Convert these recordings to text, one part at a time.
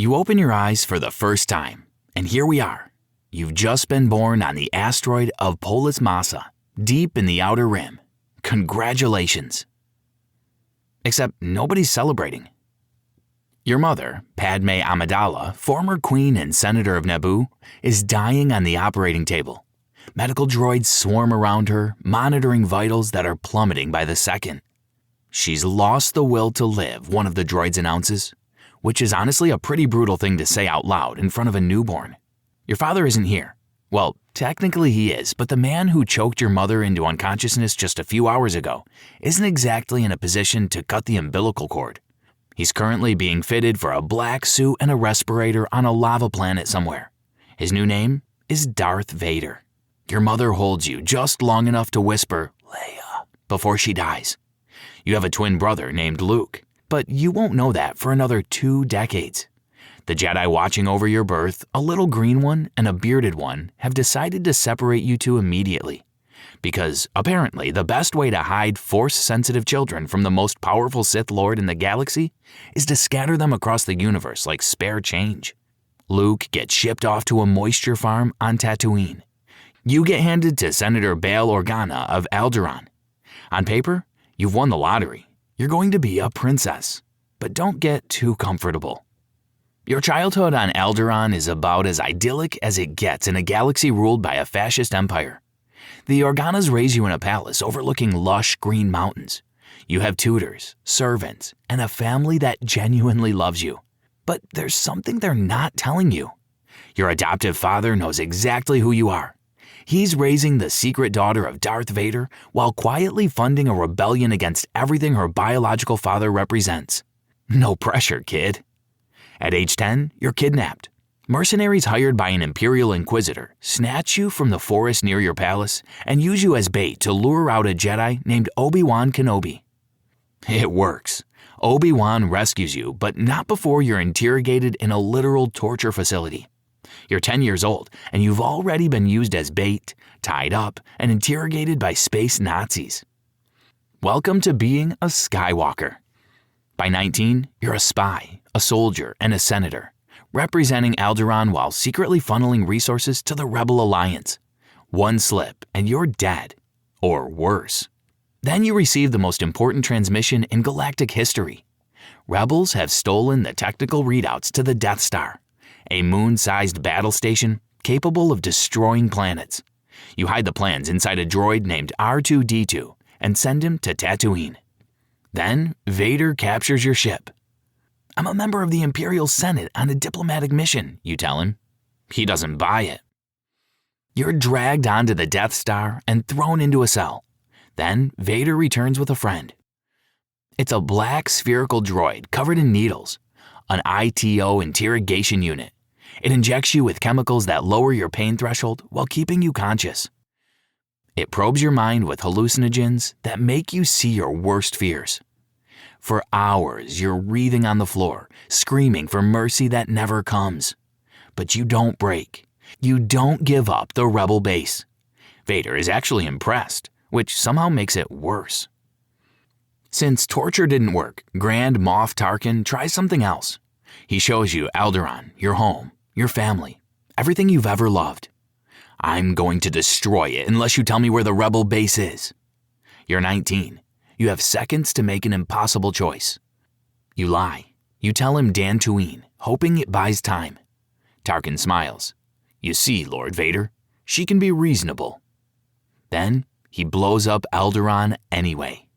You open your eyes for the first time, and here we are. You've just been born on the asteroid of Polis Massa, deep in the outer rim. Congratulations. Except nobody's celebrating. Your mother, Padmé Amidala, former queen and senator of Naboo, is dying on the operating table. Medical droids swarm around her, monitoring vitals that are plummeting by the second. She's lost the will to live, one of the droids announces, which is honestly a pretty brutal thing to say out loud in front of a newborn. Your father isn't here. Well, technically he is, but the man who choked your mother into unconsciousness just a few hours ago isn't exactly in a position to cut the umbilical cord. He's currently being fitted for a black suit and a respirator on a lava planet somewhere. His new name is Darth Vader. Your mother holds you just long enough to whisper, "Leia," before she dies. You have a twin brother named Luke, but you won't know that for another 2 decades. The Jedi watching over your birth, a little green one and a bearded one, have decided to separate you two immediately. Because apparently the best way to hide Force-sensitive children from the most powerful Sith Lord in the galaxy is to scatter them across the universe like spare change. Luke gets shipped off to a moisture farm on Tatooine. You get handed to Senator Bail Organa of Alderaan. On paper, you've won the lottery. You're going to be a princess. But don't get too comfortable. Your childhood on Alderaan is about as idyllic as it gets in a galaxy ruled by a fascist empire. The Organas raise you in a palace overlooking lush green mountains. You have tutors, servants, and a family that genuinely loves you. But there's something they're not telling you. Your adoptive father knows exactly who you are. He's raising the secret daughter of Darth Vader while quietly funding a rebellion against everything her biological father represents. No pressure, kid. At age 10, you're kidnapped. Mercenaries hired by an Imperial Inquisitor snatch you from the forest near your palace and use you as bait to lure out a Jedi named Obi-Wan Kenobi. It works. Obi-Wan rescues you, but not before you're interrogated in a literal torture facility. You're 10 years old, and you've already been used as bait, tied up, and interrogated by space Nazis. Welcome to being a Skywalker. By 19, you're a spy, a soldier, and a senator, representing Alderaan while secretly funneling resources to the Rebel Alliance. One slip, and you're dead. Or worse. Then you receive the most important transmission in galactic history. Rebels have stolen the technical readouts to the Death Star, a moon-sized battle station capable of destroying planets. You hide the plans inside a droid named R2-D2 and send him to Tatooine. Then, Vader captures your ship. "I'm a member of the Imperial Senate on a diplomatic mission," you tell him. He doesn't buy it. You're dragged onto the Death Star and thrown into a cell. Then, Vader returns with a friend. It's a black spherical droid covered in needles, an ITO interrogation unit. It injects you with chemicals that lower your pain threshold while keeping you conscious. It probes your mind with hallucinogens that make you see your worst fears. For hours, you're writhing on the floor, screaming for mercy that never comes. But you don't break. You don't give up the rebel base. Vader is actually impressed, which somehow makes it worse. Since torture didn't work, Grand Moff Tarkin tries something else. He shows you Alderaan, your home, your family, everything you've ever loved. "I'm going to destroy it unless you tell me where the rebel base is." You're 19. You have seconds to make an impossible choice. You lie. You tell him Dantooine, hoping it buys time. Tarkin smiles. "You see, Lord Vader, she can be reasonable." Then he blows up Alderaan anyway.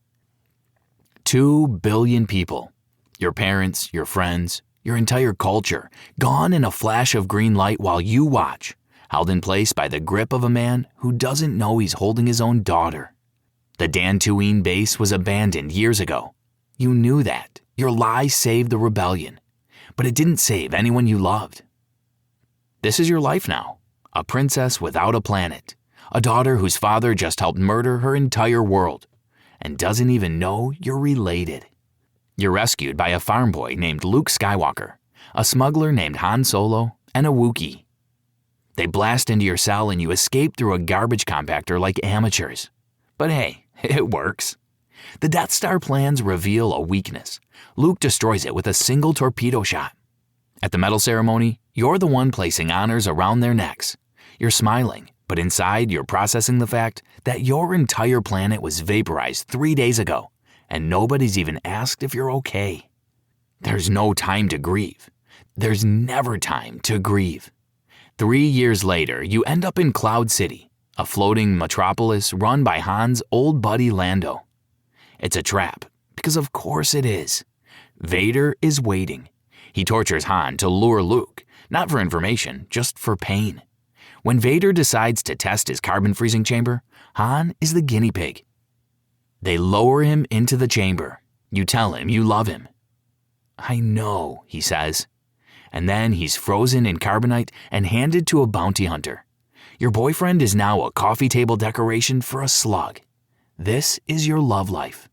2 billion people. Your parents, your friends, your entire culture, gone in a flash of green light while you watch, held in place by the grip of a man who doesn't know he's holding his own daughter. The Dantooine base was abandoned years ago. You knew that. Your lie saved the rebellion. But it didn't save anyone you loved. This is your life now. A princess without a planet. A daughter whose father just helped murder her entire world. And doesn't even know you're related. You're rescued by a farm boy named Luke Skywalker, a smuggler named Han Solo, and a Wookiee. They blast into your cell and you escape through a garbage compactor like amateurs. But hey, it works. The Death Star plans reveal a weakness. Luke destroys it with a single torpedo shot. At the medal ceremony, you're the one placing honors around their necks. You're smiling, but inside you're processing the fact that your entire planet was vaporized 3 days ago, and nobody's even asked if you're okay. There's no time to grieve. There's never time to grieve. 3 years later, you end up in Cloud City, a floating metropolis run by Han's old buddy Lando. It's a trap, because of course it is. Vader is waiting. He tortures Han to lure Luke, not for information, just for pain. When Vader decides to test his carbon freezing chamber, Han is the guinea pig. They lower him into the chamber. You tell him you love him. "I know," he says. And then he's frozen in carbonite and handed to a bounty hunter. Your boyfriend is now a coffee table decoration for a slug. This is your love life.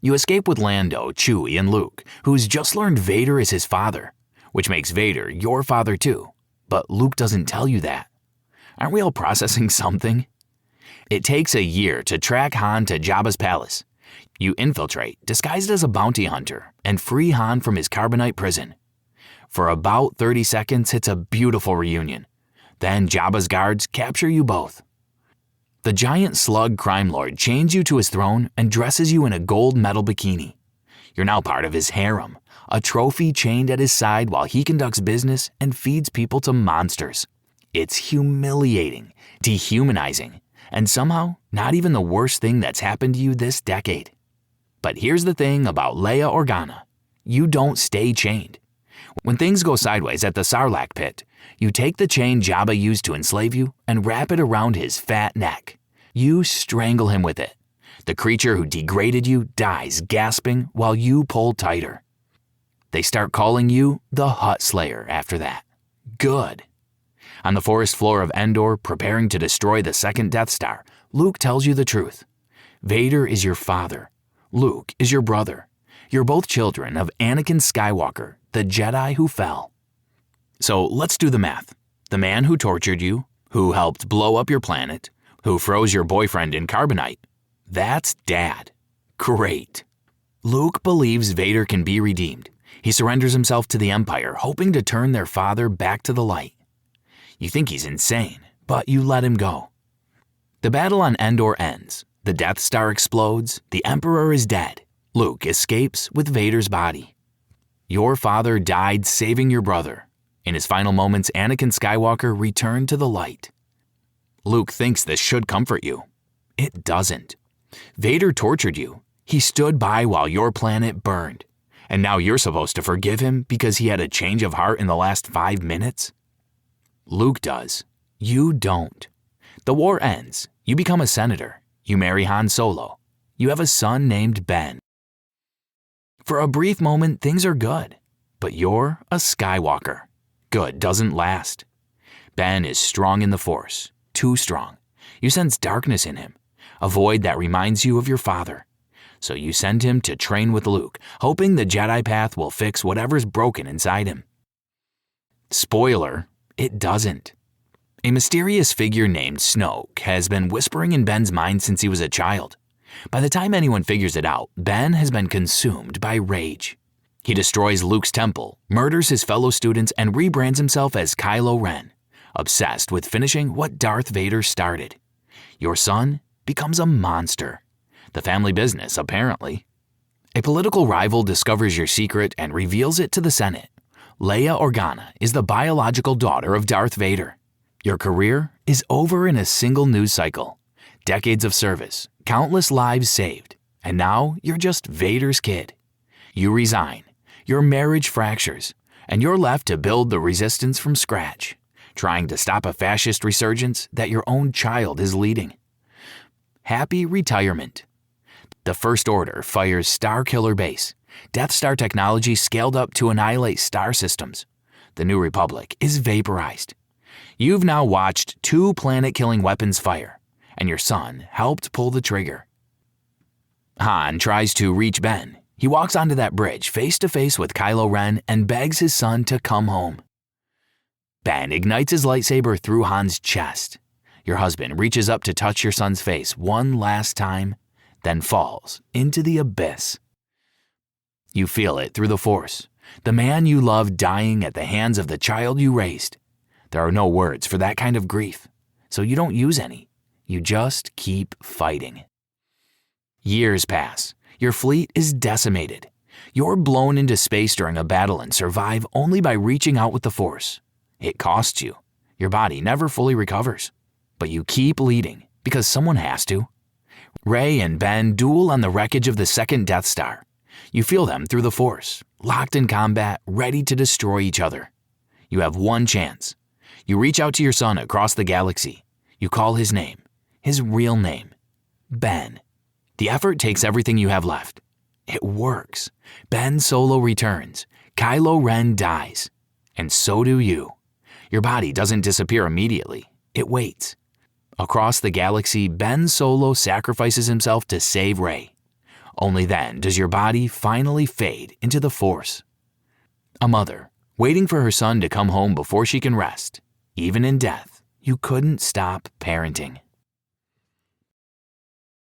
You escape with Lando, Chewie, and Luke, who's just learned Vader is his father, which makes Vader your father too. But Luke doesn't tell you that. Aren't we all processing something? It takes a year to track Han to Jabba's palace. You infiltrate, disguised as a bounty hunter, and free Han from his carbonite prison. For about 30 seconds, it's a beautiful reunion. Then Jabba's guards capture you both. The giant slug crime lord chains you to his throne and dresses you in a gold metal bikini. You're now part of his harem, a trophy chained at his side while he conducts business and feeds people to monsters. It's humiliating, dehumanizing, and somehow not even the worst thing that's happened to you this decade. But here's the thing about Leia Organa. You don't stay chained. When things go sideways at the Sarlacc pit, you take the chain Jabba used to enslave you and wrap it around his fat neck. You strangle him with it. The creature who degraded you dies gasping while you pull tighter. They start calling you the Hutt Slayer after that. Good. On the forest floor of Endor, preparing to destroy the second Death Star, Luke tells you the truth. Vader is your father. Luke is your brother. You're both children of Anakin Skywalker, the Jedi who fell. So let's do the math. The man who tortured you, who helped blow up your planet, who froze your boyfriend in carbonite, that's Dad. Great. Luke believes Vader can be redeemed. He surrenders himself to the Empire, hoping to turn their father back to the light. You think he's insane, but you let him go. The battle on Endor ends. The Death Star explodes. The Emperor is dead. Luke escapes with Vader's body. Your father died saving your brother. In his final moments, Anakin Skywalker returned to the light. Luke thinks this should comfort you. It doesn't. Vader tortured you. He stood by while your planet burned. And now you're supposed to forgive him because he had a change of heart in the last 5 minutes? Luke does. You don't. The war ends. You become a senator. You marry Han Solo. You have a son named Ben. For a brief moment, things are good. But you're a Skywalker. Good doesn't last. Ben is strong in the Force. Too strong. You sense darkness in him. A void that reminds you of your father. So you send him to train with Luke, hoping the Jedi path will fix whatever's broken inside him. Spoiler, it doesn't. A mysterious figure named Snoke has been whispering in Ben's mind since he was a child. By the time anyone figures it out, Ben has been consumed by rage. He destroys Luke's temple, murders his fellow students, and rebrands himself as Kylo Ren, obsessed with finishing what Darth Vader started. Your son becomes a monster. The family business, apparently. A political rival discovers your secret and reveals it to the Senate. Leia Organa is the biological daughter of Darth Vader. Your career is over in a single news cycle. Decades of service, countless lives saved, and now you're just Vader's kid. You resign, your marriage fractures, and you're left to build the resistance from scratch, trying to stop a fascist resurgence that your own child is leading. Happy retirement. The First Order fires Star Killer Base, Death Star technology scaled up to annihilate star systems. The New Republic is vaporized. You've now watched 2 planet-killing weapons fire, and your son helped pull the trigger. Han tries to reach Ben. He walks onto that bridge face to face with Kylo Ren and begs his son to come home. Ben ignites his lightsaber through Han's chest. Your husband reaches up to touch your son's face one last time, then falls into the abyss. You feel it through the Force. The man you love dying at the hands of the child you raised. There are no words for that kind of grief, so you don't use any. You just keep fighting. Years pass. Your fleet is decimated. You're blown into space during a battle and survive only by reaching out with the Force. It costs you. Your body never fully recovers. But you keep leading because someone has to. Rey and Ben duel on the wreckage of the second Death Star. You feel them through the Force, locked in combat, ready to destroy each other. You have one chance. You reach out to your son across the galaxy. You call his name, his real name, Ben. The effort takes everything you have left. It works. Ben Solo returns. Kylo Ren dies. And so do you. Your body doesn't disappear immediately. It waits. Across the galaxy, Ben Solo sacrifices himself to save Rey. Only then does your body finally fade into the Force. A mother, waiting for her son to come home before she can rest. Even in death, you couldn't stop parenting.